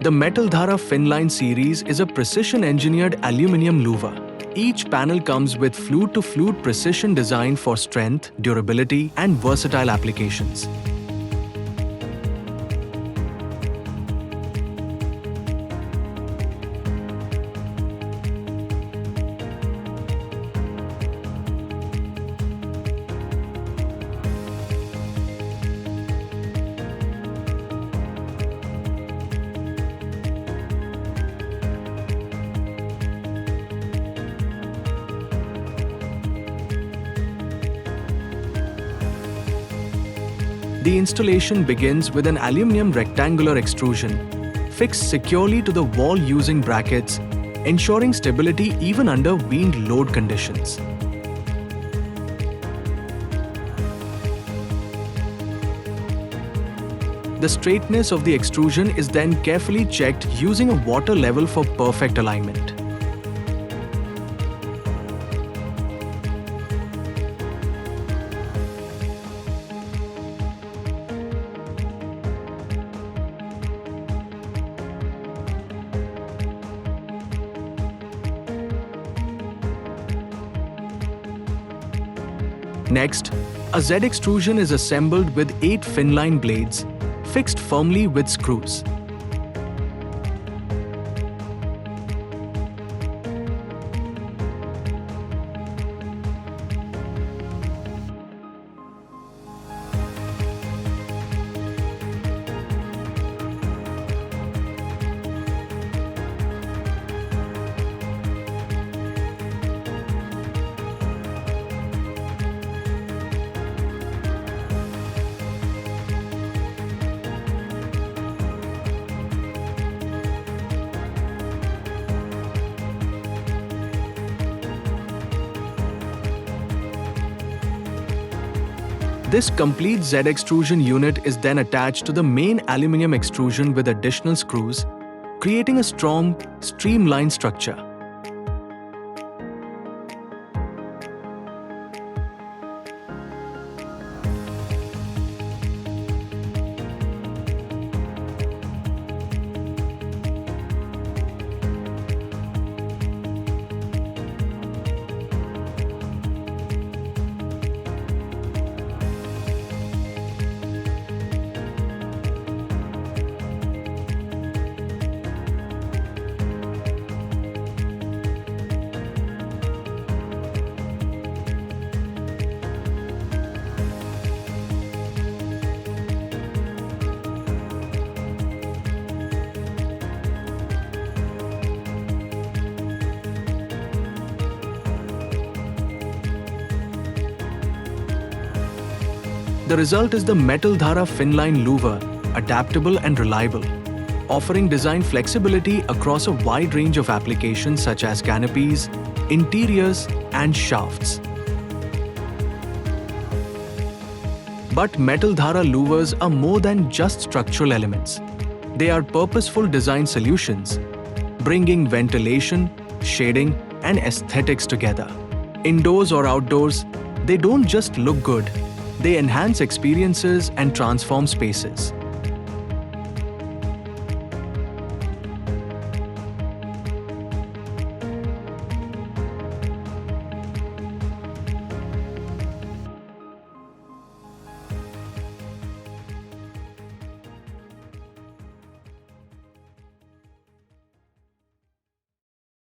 The Metaldhara Fin series is a precision-engineered aluminium louver. Each panel comes with flute-to-flute precision design for strength, durability, and versatile applications. The installation begins with an aluminium rectangular extrusion, fixed securely to the wall using brackets, ensuring stability even under wind load conditions. The straightness of the extrusion is then carefully checked using a water level for perfect alignment. Next, a Z extrusion is assembled with 8 fin-line blades, fixed firmly with screws. This complete Z extrusion unit is then attached to the main aluminium extrusion with additional screws, creating a strong, streamlined structure. The result is the Metaldhara Fin Louver, adaptable and reliable, offering design flexibility across a wide range of applications such as canopies, interiors, and shafts. But Metaldhara louvers are more than just structural elements. They are purposeful design solutions, bringing ventilation, shading, and aesthetics together. Indoors or outdoors, they don't just look good, they enhance experiences and transform spaces.